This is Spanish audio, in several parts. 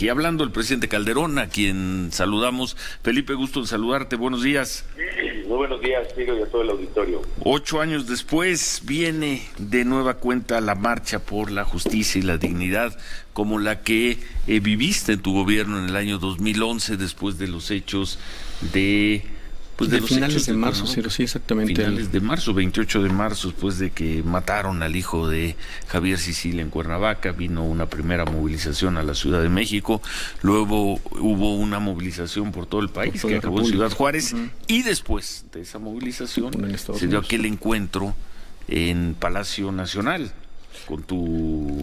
aquí hablando el presidente Calderón, a quien saludamos. Felipe, gusto en saludarte, buenos días. Muy buenos días, Ciro, y a todo el auditorio. 8 años después viene de nueva cuenta la marcha por la justicia y la dignidad, como la que viviste en tu gobierno en el año 2011, después de los hechos de los finales de marzo, Ciro, sí, exactamente. Finales de marzo, 28 de marzo, después de que mataron al hijo de Javier Sicilia en Cuernavaca, vino una primera movilización a la Ciudad de México, luego hubo una movilización por todo el país que acabó en Ciudad Juárez, y después de esa movilización se dio aquel encuentro en Palacio Nacional con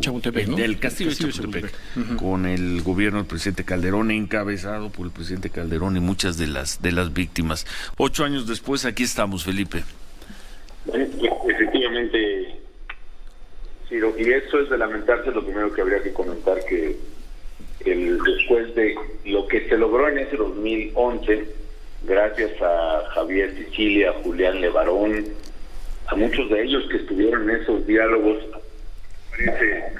Chapultepec, ¿no? El castillo de Chapultepec, con el gobierno del presidente Calderón, encabezado por el presidente Calderón y muchas de las víctimas. 8 años después, aquí estamos, Felipe. Efectivamente, Ciro, y eso es de lamentarse. Lo primero que habría que comentar, que después de lo que se logró en ese 2011, gracias a Javier Sicilia, a Julián Levarón, a muchos de ellos que estuvieron en esos diálogos,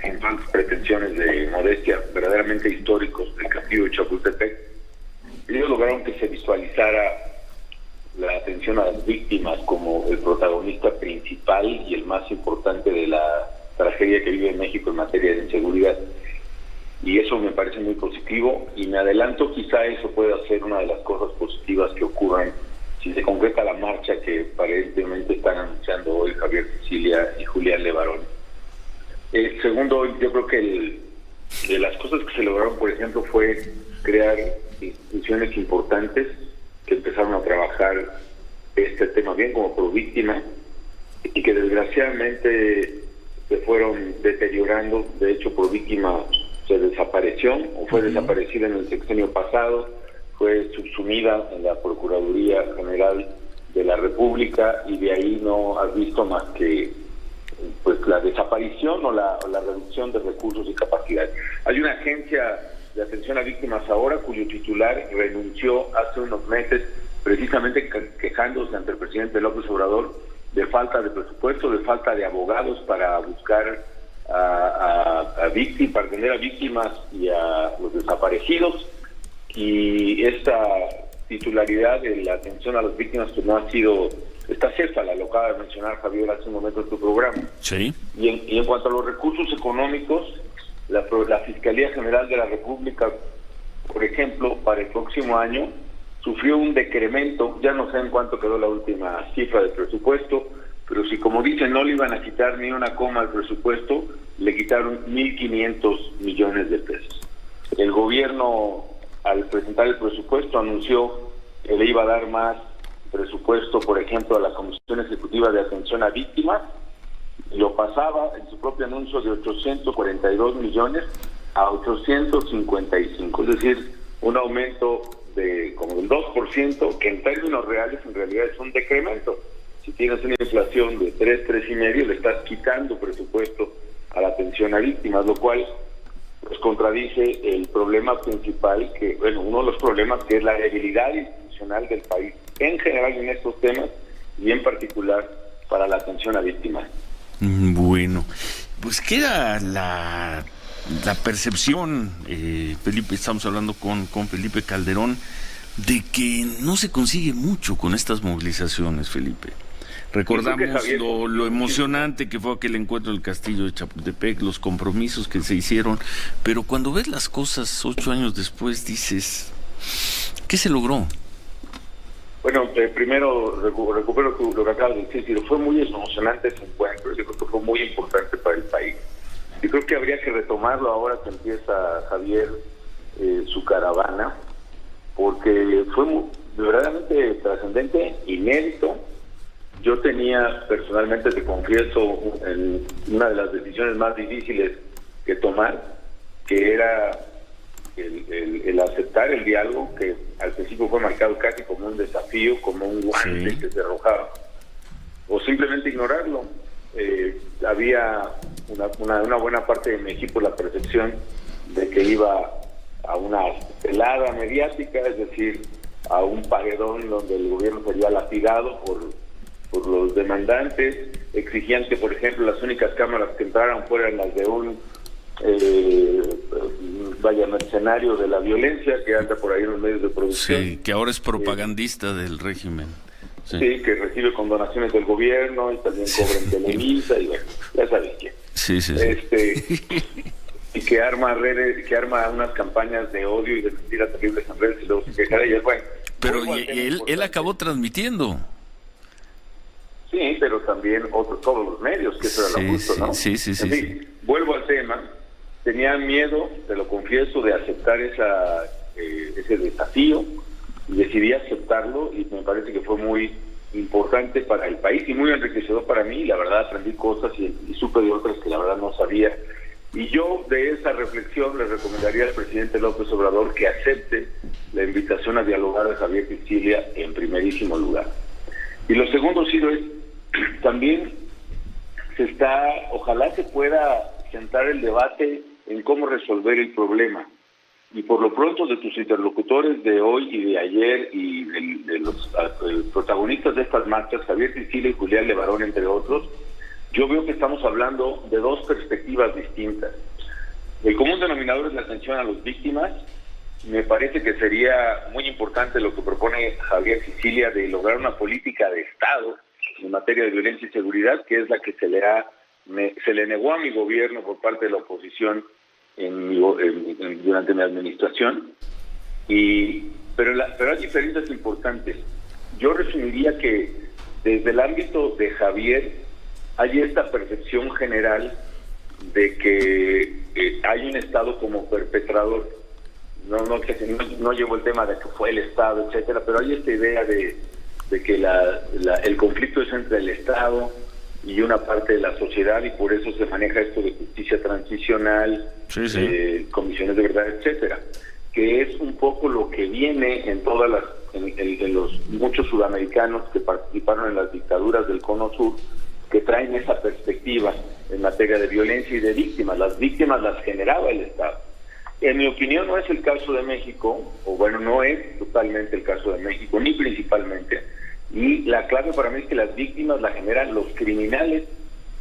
sin tantas pretensiones de modestia, verdaderamente históricos, del castillo de Chapultepec, ellos lograron que se visualizara la atención a las víctimas como el protagonista principal y el más importante de la tragedia que vive México en materia de inseguridad. Y eso me parece muy positivo, y me adelanto, quizá eso pueda ser una de las cosas positivas que ocurran si se concreta la marcha que aparentemente están anunciando hoy Javier Sicilia y Julián Levarón. Segundo, yo creo que de las cosas que se lograron, por ejemplo, fue crear instituciones importantes que empezaron a trabajar este tema bien como pro víctima, y que desgraciadamente se fueron deteriorando. De hecho, pro víctima se desapareció, o fue desaparecida en el sexenio pasado, fue subsumida en la Procuraduría General de la República, y de ahí no has visto más que pues la desaparición o la reducción de recursos y capacidad. Hay una agencia de atención a víctimas ahora cuyo titular renunció hace unos meses, precisamente quejándose ante el presidente López Obrador de falta de presupuesto, de falta de abogados para buscar a víctimas, para atender a víctimas y a los desaparecidos. Y esta titularidad de la atención a las víctimas pues no ha sido, está céfala, lo acaba de mencionar Javier hace un momento en tu programa. Sí. Y en cuanto a los recursos económicos, la Fiscalía General de la República, por ejemplo, para el próximo año sufrió un decremento. Ya no sé en cuánto quedó la última cifra del presupuesto, pero si, como dicen, no le iban a quitar ni una coma al presupuesto, le quitaron 1.500 millones de pesos. El gobierno, al presentar el presupuesto, anunció que le iba a dar más presupuesto, por ejemplo, a la Comisión Ejecutiva de Atención a Víctimas, y lo pasaba en su propio anuncio de 842 millones a 855, es decir, un aumento de como del 2%, que en términos reales en realidad es un decremento. Si tienes una inflación de 3,5, le estás quitando presupuesto a la atención a víctimas, lo cual pues contradice el problema principal, que uno de los problemas, que es la debilidad institucional del país en general en estos temas, y en particular para la atención a víctimas. Bueno, pues queda la percepción, Felipe, estamos hablando con Felipe Calderón, de que no se consigue mucho con estas movilizaciones, Felipe. Recordamos lo emocionante que fue aquel encuentro del castillo de Chapultepec, los compromisos que se hicieron, pero cuando ves las cosas 8 años después dices, ¿qué se logró? Bueno, primero recupero lo que acabas de decir. Fue muy emocionante ese encuentro. Yo creo que fue muy importante para el país. Yo creo que habría que retomarlo ahora que empieza Javier su caravana, porque fue verdaderamente trascendente, inédito. Yo tenía, personalmente, te confieso, en una de las decisiones más difíciles que tomar, que era el aceptar el diálogo, que al principio fue marcado casi como un desafío, como un guante que se arrojaba, o simplemente ignorarlo. Había una buena parte de mi equipo la percepción de que iba a una pelada mediática, es decir, a un paredón donde el gobierno sería lapidado por los demandantes. Exigían que, por ejemplo, las únicas cámaras que entraran fueran las de un vaya, mercenario de la violencia que anda por ahí en los medios de producción. Sí, que ahora es propagandista del régimen. Sí, que recibe condonaciones del gobierno y también cobra en Televisa y bueno, ya sabes quién. Sí. Y que arma redes, que arma unas campañas de odio y de mentiras terribles en redes y luego se queja de ellas. Bueno, pero él acabó transmitiendo. Sí, pero también todos los medios, que eso era lo justo, ¿no? Sí. En fin, vuelvo al tema. Tenía miedo, te lo confieso, de aceptar ese desafío y decidí aceptarlo y me parece que fue muy importante para el país y muy enriquecedor para mí. La verdad aprendí cosas y supe de otras que la verdad no sabía. Y yo de esa reflexión le recomendaría al presidente López Obrador que acepte la invitación a dialogar de Javier Sicilia en primerísimo lugar. Y lo segundo, Ciro, es también ojalá se pueda sentar el debate en cómo resolver el problema. Y por lo pronto de tus interlocutores de hoy y de ayer y de los protagonistas de estas marchas, Javier Sicilia y Julián Levarón, entre otros, yo veo que estamos hablando de dos perspectivas distintas. El común denominador es la atención a las víctimas. Me parece que sería muy importante lo que propone Javier Sicilia de lograr una política de Estado en materia de violencia y seguridad, que es la que se le negó a mi gobierno por parte de la oposición durante mi administración. Pero hay diferencias importantes. Yo resumiría que desde el ámbito de Javier hay esta percepción general de que hay un Estado como perpetrador. No llevo el tema de que fue el Estado, etcétera, pero hay esta idea de que el conflicto es entre el Estado y una parte de la sociedad, y por eso se maneja esto de justicia transicional, comisiones de verdad, etcétera, que es un poco lo que viene en los muchos sudamericanos que participaron en las dictaduras del Cono Sur, que traen esa perspectiva en materia de violencia y de víctimas. Las víctimas las generaba el Estado. En mi opinión no es el caso de México, o bueno, no es totalmente el caso de México, ni principalmente, y la clave para mí es que las víctimas la generan los criminales,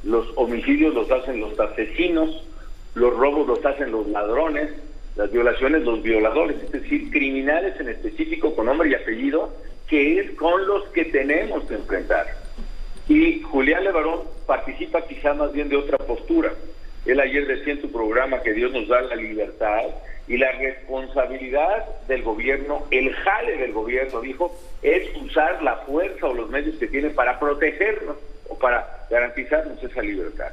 los homicidios los hacen los asesinos, los robos los hacen los ladrones, las violaciones los violadores, es decir, criminales en específico con nombre y apellido, que es con los que tenemos que enfrentar. Y Julián Levarón participa quizá más bien de otra postura. Él ayer decía en su programa que Dios nos da la libertad y la responsabilidad del gobierno, el jale del gobierno, dijo, es usar la fuerza o los medios que tiene para protegernos o para garantizarnos esa libertad.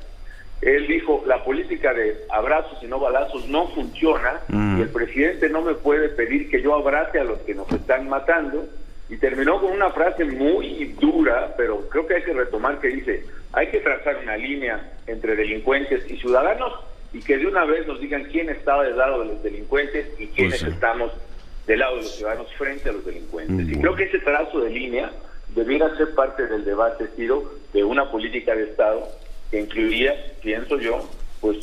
Él dijo, la política de abrazos y no balazos no funciona y el presidente no me puede pedir que yo abrace a los que nos están matando. Y terminó con una frase muy dura, pero creo que hay que retomar, que dice, hay que trazar una línea entre delincuentes y ciudadanos y que de una vez nos digan quién estaba del lado de los delincuentes y quiénes estamos del lado de los ciudadanos frente a los delincuentes. Y creo que ese trazo de línea debiera ser parte del debate, Ciro, de una política de Estado que incluiría, pienso yo, pues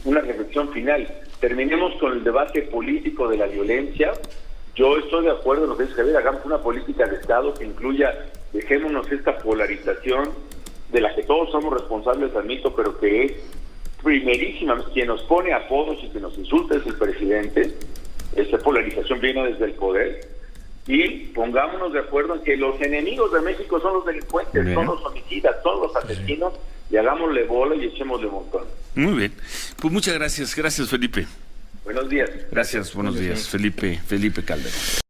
una reflexión final. Terminemos con el debate político de la violencia. Yo estoy de acuerdo en lo que dice Javier, hagamos una política de Estado que incluya, dejémonos esta polarización de la que todos somos responsables, admito, pero que es primerísima. Quien nos pone apodos y que nos insulta es el presidente. Esa polarización viene desde el poder. Y pongámonos de acuerdo en que los enemigos de México son los delincuentes, son los homicidas, son los asesinos, y hagámosle bola y echémosle montón. Muy bien. Pues muchas gracias. Gracias, Felipe. Buenos días. Gracias, buenos días, Felipe Calderón.